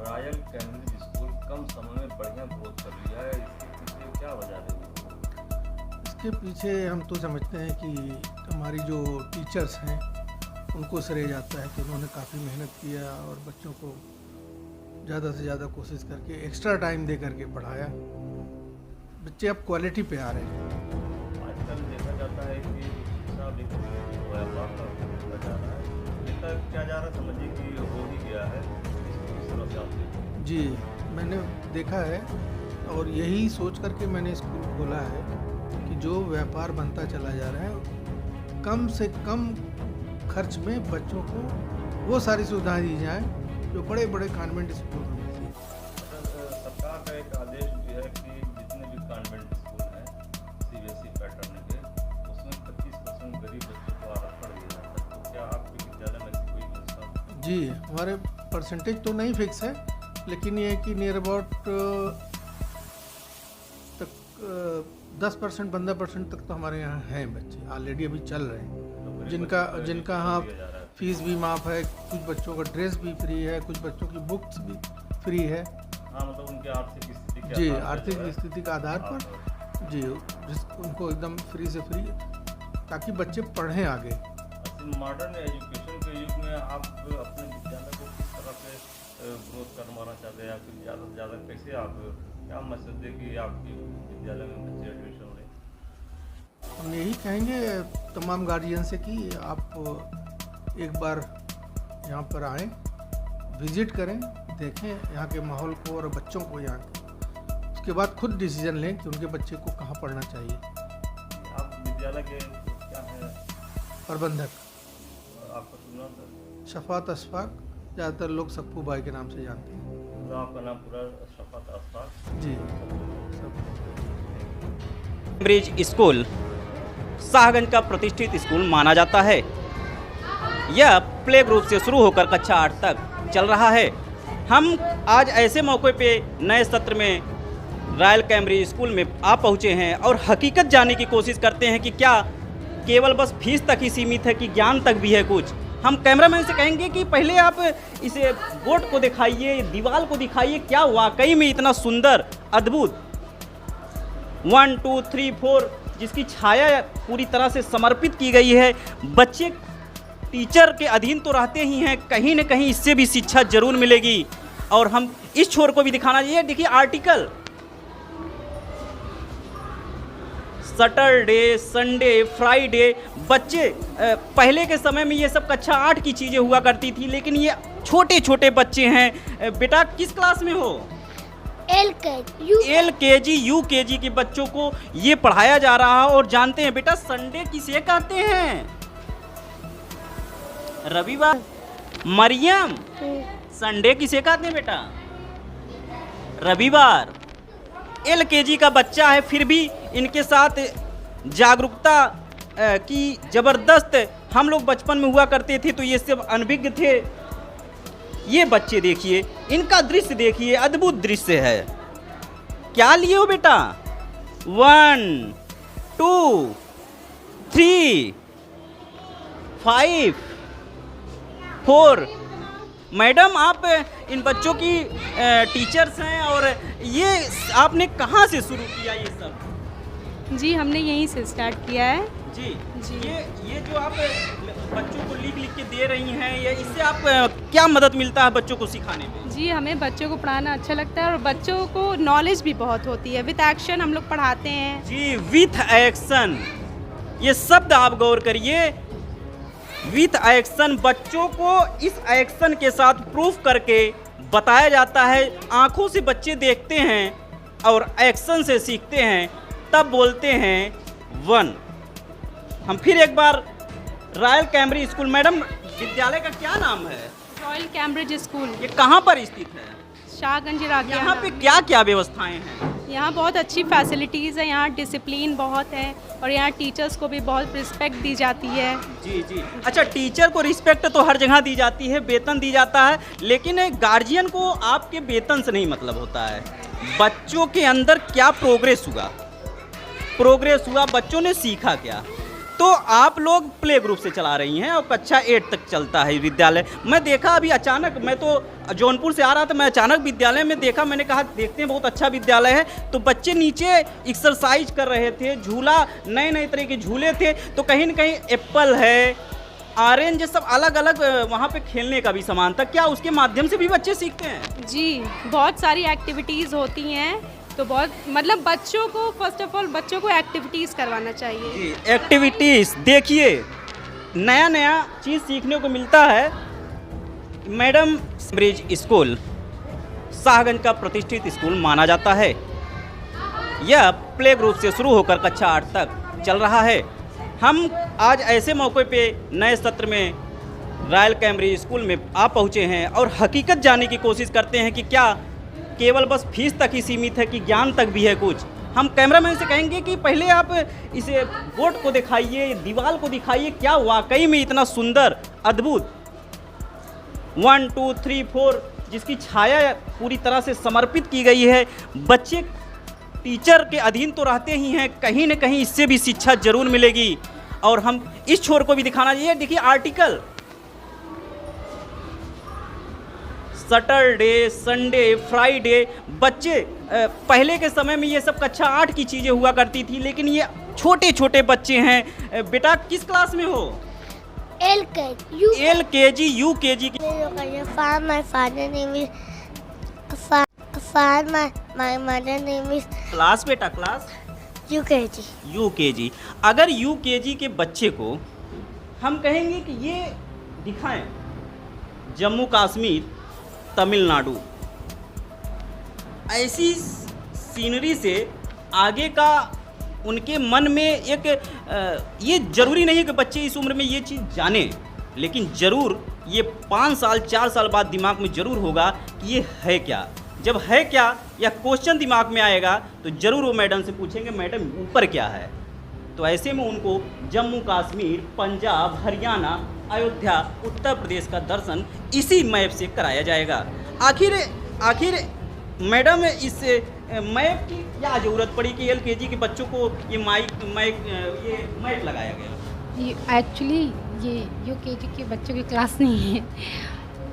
Royal Cambridge school कम समय में बढ़िया ग्रोथ कर लिया है, इसके पीछे क्या वजह रही? इसके पीछे हम तो समझते हैं कि हमारी जो टीचर्स हैं उनको श्रेय जाता है कि उन्होंने काफ़ी मेहनत किया और बच्चों को ज़्यादा से ज़्यादा कोशिश करके एक्स्ट्रा टाइम दे करके पढ़ाया। बच्चे अब क्वालिटी पे आ रहे हैं। आजकल देखा जाता है कि शिक्षा भी व्यापार का होता जा रहा है, इसका क्या जा रहा है समझिए कि हो ही गया है इस समस्या से। जी, मैंने देखा है और यही सोच करके मैंने स्कूल खोला है कि जो व्यापार बनता चला जा रहा है कम से कम खर्च में बच्चों को वो सारी सुविधाएं दी जाएं जो बड़े बड़े कॉन्वेंट स्कूल में मिलती है। सरकार का एक आदेश भी है कि जितने भी कॉन्वेंट स्कूल हैं CBSE पैटर्न के, उसमें 25% गरीब बच्चों को आरक्षण दिया जाता है। तो क्या आपके विद्यालय में ऐसी कोई व्यवस्था? जी, हमारे परसेंटेज तो नहीं फिक्स है, लेकिन ये है कि नियर अबाउट तक 10% 15% तक तो हमारे यहाँ हैं बच्चे ऑलरेडी अभी चल रहे हैं, जिनका हाँ फीस भी माफ़ है, कुछ बच्चों का ड्रेस भी फ्री है, कुछ बच्चों की बुक्स भी फ्री है। हाँ, मतलब उनके आर्थिक स्थिति के जी, आधार पर आर्थिक जो है, स्थिति का आधार पर जी उनको एकदम फ्री से फ्री ताकि बच्चे पढ़ें आगे। मॉडर्न एजुकेशन के युग में आप अपने विद्यालय को किस तरह से ग्रोथ करवाना चाहते हैं, या फिर ज़्यादा से ज़्यादा कैसे आप क्या मैसेज दें कि आपके विद्यालय में बच्चे एडमिशन लें? हम यही कहेंगे तमाम गार्जियन से कि आप एक बार यहाँ पर आएँ, विज़िट करें, देखें यहाँ के माहौल को और बच्चों को यहाँ के, उसके बाद खुद डिसीजन लें कि उनके बच्चे को कहाँ पढ़ना चाहिए। आप विद्यालय के क्या हैं? प्रबंधक आपका सुना था? शफात अशफाक, ज़्यादातर लोग सप्पू भाई के नाम से जानते हैं। तो आपका नाम पूरा शफात अशफाक? जी सब। कैम्ब्रिज स्कूल शाहगंज का प्रतिष्ठित स्कूल माना जाता है। यह प्ले ग्रुप से शुरू होकर कक्षा 8 तक चल रहा है। हम आज ऐसे मौके पे नए सत्र में रॉयल कैम्ब्रिज स्कूल में आ पहुँचे हैं और हकीकत जानने की कोशिश करते हैं कि क्या केवल बस फीस तक ही सीमित है कि ज्ञान तक भी है कुछ। हम कैमरामैन से कहेंगे कि पहले आप इसे बोर्ड को दिखाइए, दीवार को दिखाइए, क्या वाकई में इतना सुंदर अद्भुत 1 2 3 4 जिसकी छाया पूरी तरह से समर्पित की गई है। बच्चे टीचर के अधीन तो रहते ही हैं, कहीं न कहीं इससे भी शिक्षा जरूर मिलेगी। और हम इस छोर को भी दिखाना चाहिए। देखिए आर्टिकल सैटरडे, संडे, फ्राइडे, बच्चे पहले के समय में ये सब कक्षा 8 की चीज़ें हुआ करती थी, लेकिन ये छोटे छोटे बच्चे हैं। बेटा किस क्लास में हो? LKG UKG के बच्चों को ये पढ़ाया जा रहा है। और जानते हैं बेटा संडे किसे कहते हैं? रविवार। मरियम, संडे किसे कहते हैं बेटा? रविवार। LKG का बच्चा है, फिर भी इनके साथ जागरूकता की ज़बरदस्त हम लोग बचपन में हुआ करते थे, तो ये सब अनभिज्ञ थे। ये बच्चे देखिए, इनका दृश्य देखिए, अद्भुत दृश्य है। क्या लिए हो बेटा? 1 2 3 5 4। मैडम आप इन बच्चों की टीचर्स हैं, और ये आपने कहाँ से शुरू किया ये सब? जी, हमने यहीं से स्टार्ट किया है। जी जी। ये जो आप बच्चों को लिख लिख के दे रही हैं, ये इससे आप क्या मदद मिलता है बच्चों को सिखाने में? जी, हमें बच्चों को पढ़ाना अच्छा लगता है और बच्चों को नॉलेज भी बहुत होती है। विथ एक्शन हम लोग पढ़ाते हैं। जी, विथ एक्शन, ये शब्द आप गौर करिए। विथ एक्शन, बच्चों को इस एक्शन के साथ प्रूफ करके बताया जाता है। आंखों से बच्चे देखते हैं और एक्शन से सीखते हैं, तब बोलते हैं 1। हम फिर एक बार रॉयल कैम्ब्रिज स्कूल, मैडम विद्यालय का क्या नाम है? रॉयल कैम्ब्रिज स्कूल, ये कहाँ पर स्थित है? शाहगंज रागिया। यहाँ पे क्या क्या व्यवस्थाएं हैं? यहाँ बहुत अच्छी फैसिलिटीज़ है, यहाँ डिसिप्लिन बहुत है और यहाँ टीचर्स को भी बहुत रिस्पेक्ट दी जाती है। जी जी। अच्छा, टीचर को रिस्पेक्ट तो हर जगह दी जाती है, वेतन दी जाता है, लेकिन गार्जियन को आपके वेतन से नहीं मतलब होता है। बच्चों के अंदर क्या प्रोग्रेस हुआ, बच्चों ने सीखा क्या। तो आप लोग प्ले ग्रुप से चला रही हैं और कक्षा 8 तक चलता है विद्यालय। मैं देखा अभी अचानक, मैं तो जौनपुर से आ रहा था, मैं अचानक विद्यालय में देखा, मैंने कहा देखते हैं बहुत अच्छा विद्यालय है। तो बच्चे नीचे एक्सरसाइज कर रहे थे, झूला नए नए तरह के झूले थे, तो कहीं ना कहीं एप्पल है, ऑरेंज, ये सब अलग अलग वहाँ पे खेलने का भी सामान था। क्या उसके माध्यम से भी बच्चे सीखते हैं? जी, बहुत सारी एक्टिविटीज़ होती हैं, तो बहुत मतलब बच्चों को फर्स्ट ऑफ ऑल बच्चों को एक्टिविटीज़ करवाना चाहिए। जी, एक्टिविटीज़ देखिए, नया नया चीज़ सीखने को मिलता है। मैडम ब्रिज स्कूल शाहगंज का प्रतिष्ठित स्कूल माना जाता है। यह प्ले ग्रुप से शुरू होकर कक्षा 8 तक चल रहा है। हम आज ऐसे मौके पे नए सत्र में रॉयल कैम्ब्रिज स्कूल में आ पहुँचे हैं और हकीकत जानने की कोशिश करते हैं कि क्या केवल बस फीस तक ही सीमित है कि ज्ञान तक भी है कुछ। हम कैमरामैन से कहेंगे कि पहले आप इसे बोर्ड को दिखाइए, दीवार को दिखाइए, क्या वाकई में इतना सुंदर अद्भुत 1 2 3 4 जिसकी छाया पूरी तरह से समर्पित की गई है। बच्चे टीचर के अधीन तो रहते ही हैं, कहीं न कहीं इससे भी शिक्षा जरूर मिलेगी। और हम इस छोर को भी दिखाना चाहिए। देखिए आर्टिकल, सैटरडे, संडे, फ्राइडे। बच्चे पहले के समय में ये सब कक्षा 8 की चीज़ें हुआ करती थी, लेकिन ये छोटे छोटे बच्चे हैं। बेटा किस क्लास में हो? LKG UKG की। My mother name is class बेटा क्लास UKG। अगर UKG के बच्चे को हम कहेंगे कि ये दिखाएं जम्मू कश्मीर, तमिलनाडु, ऐसी सीनरी से आगे का उनके मन में एक ये ज़रूरी नहीं है कि बच्चे इस उम्र में ये चीज़ जाने, लेकिन ज़रूर ये 5 साल 4 साल बाद दिमाग में ज़रूर होगा कि ये है क्या। जब है क्या या क्वेश्चन दिमाग में आएगा तो ज़रूर वो मैडम से पूछेंगे मैडम ऊपर क्या है। तो ऐसे में उनको जम्मू कश्मीर, पंजाब, हरियाणा, अयोध्या, उत्तर प्रदेश का दर्शन इसी मैप से कराया जाएगा। आखिर मैडम इस मैप की क्या ज़रूरत पड़ी कि LKG के बच्चों को ये मैप लगाया गया? ये एक्चुअली ये UKG के बच्चों की क्लास नहीं है,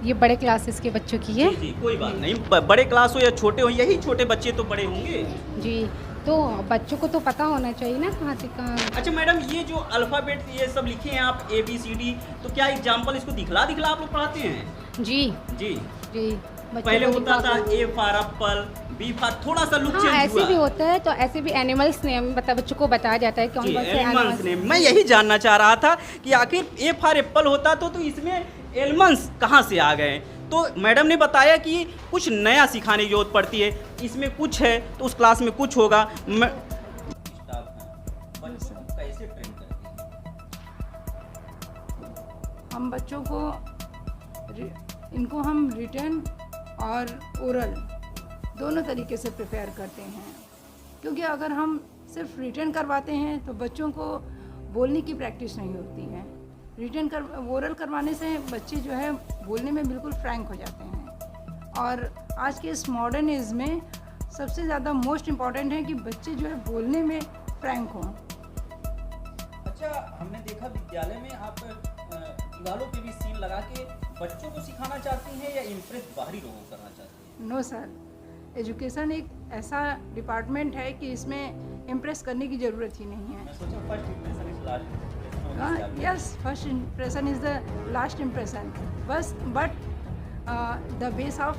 ये बड़े क्लासेस के बच्चों की है। जी, कोई बात नहीं, बड़े क्लास हो या छोटे हो, यही छोटे बच्चे तो बड़े होंगे। जी, तो बच्चों को तो पता होना चाहिए ना कहाँ से कहाँ। अच्छा मैडम, ये जो अल्फ़ाबेट ये सब लिखे हैं आप ABCD, तो क्या एग्जाम्पल इसको दिखला आप लोग पढ़ाते हैं? जी जी जी। पहले होता था A for Apple, B for, थोड़ा सा लुक चेंज हुआ। ऐसे भी होता है, तो ऐसे भी एनिमल्स नेम बच्चों को बताया जाता है कौन कौन से एनिमल्स नेम। मैं यही जानना चाह रहा था कि आखिर A फॉर एप्पल होता तो इसमें एनिमल्स कहाँ से आ गए। तो मैडम ने बताया कि कुछ नया सिखाने की जरूरत पड़ती है, इसमें कुछ है तो उस क्लास में कुछ होगा। कैसे ट्रेन करते हैं? हम बच्चों को इनको हम रिटन और ओरल दोनों तरीके से प्रिपेयर करते हैं, क्योंकि अगर हम सिर्फ रिटन करवाते हैं तो बच्चों को बोलने की प्रैक्टिस नहीं होती है। ओरल करवाने से बच्चे जो है बोलने में बिल्कुल फ्रैंक हो जाते हैं। और आज के इस मॉडर्न एज में सबसे ज़्यादा मोस्ट इम्पॉर्टेंट है कि बच्चे जो है बोलने में फ्रैंक हों। अच्छा, हमने देखा विद्यालय में आप दीवारों पे भी सीन लगा के बच्चों को सिखाना चाहती हैं या इम्प्रेस बाहरी लोगों को करना चाहती हैं? नो सर, एजुकेशन एक ऐसा डिपार्टमेंट है कि इसमें इम्प्रेस करने की ज़रूरत ही नहीं है। मैं सोचा first impression is last impression. Yes, first impression is the last impression. But the base of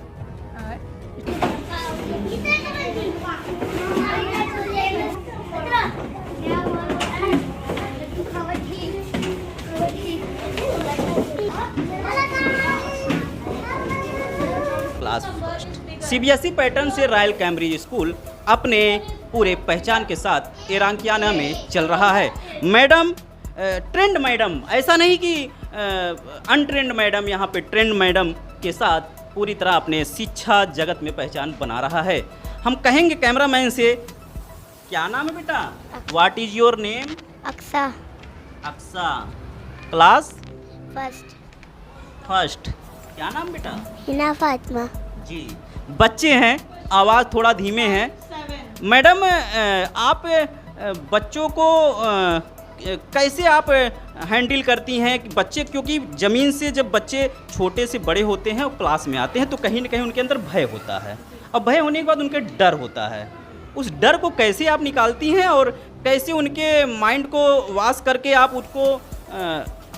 class first. CBSE pattern से रॉयल कैम्ब्रिज स्कूल अपने पूरे पहचान के साथ एरांकियाना में चल रहा है। मैडम ट्रेंड मैडम, ऐसा नहीं कि अनट्रेंड मैडम, यहाँ पे ट्रेंड मैडम के साथ पूरी तरह अपने शिक्षा जगत में पहचान बना रहा है। हम कहेंगे कैमरामैन से, क्या नाम है बेटा? What is your name? Aqsa. Aqsa. Class first. क्या नाम बेटा? हिना फातिमा। जी, बच्चे हैं, आवाज़ थोड़ा धीमे है। मैडम आप बच्चों को कैसे आप हैंडल करती हैं कि बच्चे, क्योंकि ज़मीन से जब बच्चे छोटे से बड़े होते हैं और क्लास में आते हैं तो कहीं ना कहीं उनके अंदर भय होता है, और भय होने के बाद उनके डर होता है। उस डर को कैसे आप निकालती हैं और कैसे उनके माइंड को वाश करके आप उसको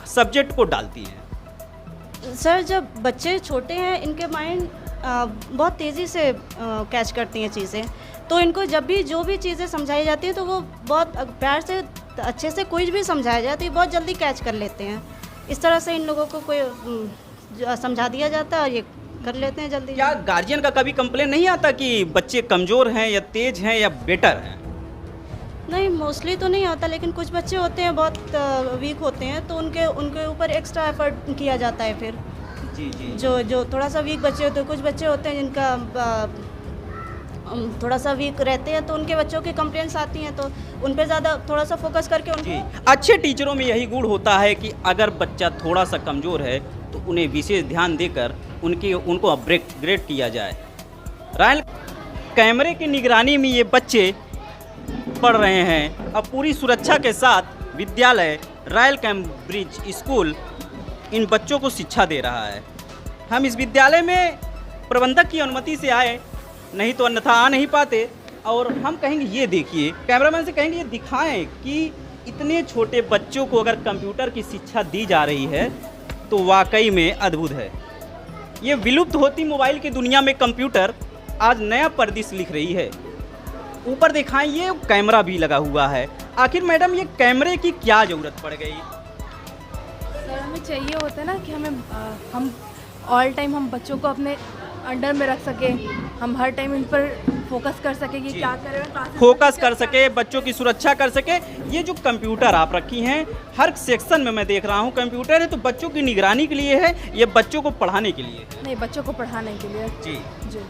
सब्जेक्ट को डालती हैं? सर, जब बच्चे छोटे हैं इनके माइंड बहुत तेज़ी से कैच करती हैं चीज़ें, तो इनको जब भी जो भी चीज़ें समझाई जाती है तो वो बहुत प्यार से अच्छे से कोई भी समझाया जाए तो ये बहुत जल्दी कैच कर लेते हैं। इस तरह से इन लोगों को कोई समझा दिया जाता है और ये कर लेते हैं जल्दी। क्या गार्जियन का कभी कंप्लेन नहीं आता कि बच्चे कमज़ोर हैं या तेज हैं या बेटर हैं? नहीं, मोस्टली तो नहीं आता, लेकिन कुछ बच्चे होते हैं बहुत वीक होते हैं तो उनके ऊपर एक्स्ट्रा एफर्ट किया जाता है फिर। जी जी। जो थोड़ा सा वीक बच्चे होते हैं, कुछ बच्चे होते हैं जिनका थोड़ा सा वीक रहते हैं तो उनके बच्चों की कंप्लेंट्स आती हैं तो उन पे ज़्यादा थोड़ा सा फोकस करके जी। उनको। अच्छे टीचरों में यही गुण होता है कि अगर बच्चा थोड़ा सा कमज़ोर है तो उन्हें विशेष ध्यान देकर उनको अपग्रेड किया जाए। रॉयल कैमरे की निगरानी में ये बच्चे पढ़ रहे हैं। अब पूरी सुरक्षा के साथ विद्यालय रॉयल कैम्ब्रिज स्कूल इन बच्चों को शिक्षा दे रहा है। हम इस विद्यालय में प्रबंधक की अनुमति से आए, नहीं तो अन्यथा आ नहीं पाते। और हम कहेंगे ये देखिए, कैमरामैन से कहेंगे ये दिखाएं कि इतने छोटे बच्चों को अगर कंप्यूटर की शिक्षा दी जा रही है तो वाकई में अद्भुत है। ये विलुप्त होती मोबाइल की दुनिया में कंप्यूटर आज नया पर्दिश लिख रही है। ऊपर दिखाएं, ये कैमरा भी लगा हुआ है। आखिर मैडम ये कैमरे की क्या ज़रूरत पड़ गई? सर, हमें चाहिए होता है ना कि हम ऑल टाइम हम बच्चों को अपने अंडर में रख सके, हम हर टाइम इन पर फोकस कर सके कि क्या कर रहे हैं, फोकस कर सके, बच्चों की सुरक्षा कर सके। ये जो कंप्यूटर आप रखी हैं, हर सेक्शन में मैं देख रहा हूँ कंप्यूटर है, तो बच्चों की निगरानी के लिए है, ये बच्चों को पढ़ाने के लिए है? नहीं, बच्चों को पढ़ाने के लिए। जी जी,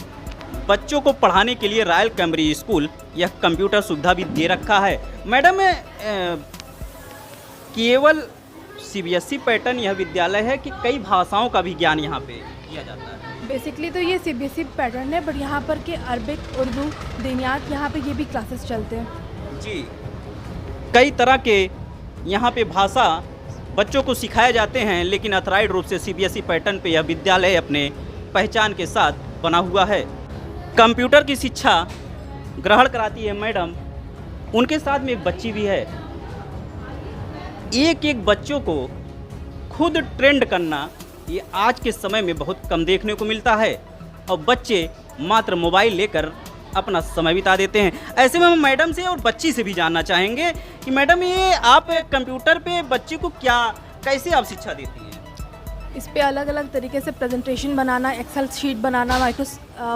बच्चों को पढ़ाने के लिए रॉयल कैम्ब्रिज स्कूल यह कंप्यूटर सुविधा भी दे रखा है। मैडम, केवल CBSE पैटर्न यह विद्यालय है कि कई भाषाओं का भी ज्ञान यहाँ पे किया जाता है? बेसिकली तो ये CBSE पैटर्न है, बट यहाँ पर के अरबिक, उर्दू, दीनियात, यहाँ पे ये भी क्लासेस चलते हैं। जी, कई तरह के यहाँ पे भाषा बच्चों को सिखाए जाते हैं, लेकिन अथॉराइज्ड रूप से CBSE पैटर्न पे यह विद्यालय अपने पहचान के साथ बना हुआ है। कंप्यूटर की शिक्षा ग्रहण कराती है मैडम, उनके साथ में एक बच्ची भी है। एक बच्चों को खुद ट्रेंड करना ये आज के समय में बहुत कम देखने को मिलता है, और बच्चे मात्र मोबाइल लेकर अपना समय बिता देते हैं। ऐसे में हम मैडम से और बच्ची से भी जानना चाहेंगे कि मैडम, ये आप कंप्यूटर पे बच्चे को कैसे आप शिक्षा देती हैं? इस पे अलग अलग तरीके से प्रेजेंटेशन बनाना, एक्सेल शीट बनाना,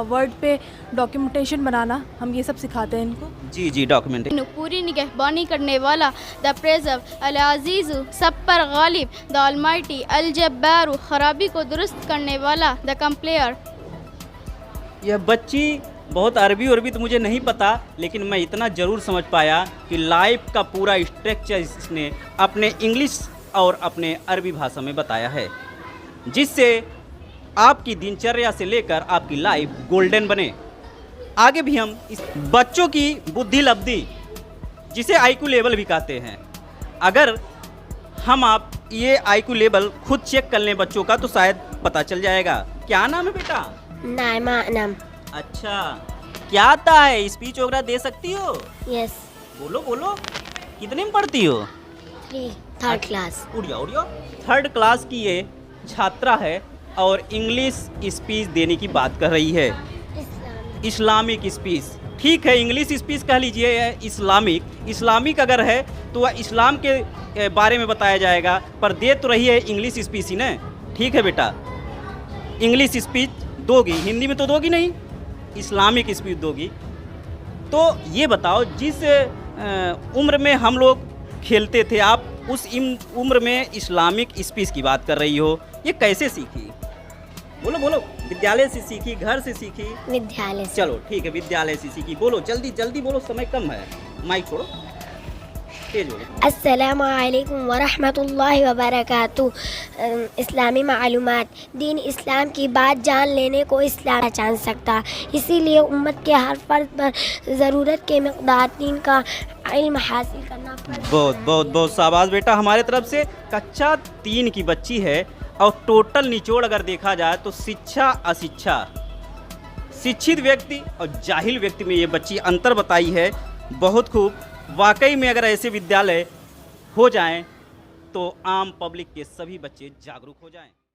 वर्ड पे डॉक्यूमेंटेशन बनाना, हम ये सब सिखाते हैं इनको। जी जी, डॉक्यूमेंटेशन। पूरी निगहबानी करने वाला, द प्रेजर, अल अजीज़, सब पर गालिब, द अलमाइटी, अल जब्बार, खराबी को दुरुस्त करने वाला, द कंप्लेयर। यह बच्ची बहुत अरबी तो मुझे नहीं पता, लेकिन मैं इतना ज़रूर समझ पाया कि लाइफ का पूरा स्ट्रक्चर इसने अपने इंग्लिश और अपने अरबी भाषा में बताया है, जिससे आपकी दिनचर्या से लेकर आपकी लाइफ गोल्डन बने। आगे भी हम इस बच्चों की बुद्धि लब्धि, जिसे IQ लेवल भी कहते हैं, अगर आप ये IQ लेवल खुद चेक कर लें बच्चों का तो शायद पता चल जाएगा। क्या नाम है बेटा? नाइमा अनम। अच्छा, क्या आता है? स्पीच वगैरह दे सकती हो? यस। बोलो। कितने में पढ़ती हो? 3rd class. Odia 3rd class की ये छात्रा है और इंग्लिश स्पीच देने की बात कर रही है। इस्लामिक स्पीच, ठीक है, इंग्लिश स्पीच कह लीजिए या इस्लामिक अगर है तो वह इस्लाम के बारे में बताया जाएगा, पर दे तो रही है इंग्लिश स्पीच ही ना। ठीक है बेटा, इंग्लिश स्पीच दोगी, हिंदी में तो दोगी नहीं, इस्लामिक स्पीच दोगी। तो ये बताओ, जिस उम्र में हम लोग खेलते थे, आप उस उम्र में इस्लामिक स्पीच की बात कर रही हो, ये कैसे सीखी? बोलो। विद्यालय से सीखी, घर से सीखी? विद्यालय से। चलो ठीक है, विद्यालय से सीखी। बोलो, जल्दी बोलो, समय कम है। माइक छोड़ो, तेज बोलो। अस्सलामु अलैकुम वरहमतुल्लाहि वबरकातुहू। इस्लामी मालूमात, दीन इस्लाम की बात जान लेने को इस्लाम पहचान सकता, इसीलिए उम्मत के हर फर्द पर ज़रूरत के मक़दार दीन का इल्म हासिल करना पड़ता। बहुत बहुत बहुत शाबाश बेटा हमारे तरफ से। कक्षा 3 की बच्ची है और टोटल निचोड़ अगर देखा जाए तो शिक्षा अशिक्षा, शिक्षित व्यक्ति और जाहिल व्यक्ति में ये बच्ची अंतर बताई है। बहुत खूब। वाकई में अगर ऐसे विद्यालय हो जाएं तो आम पब्लिक के सभी बच्चे जागरूक हो जाएं।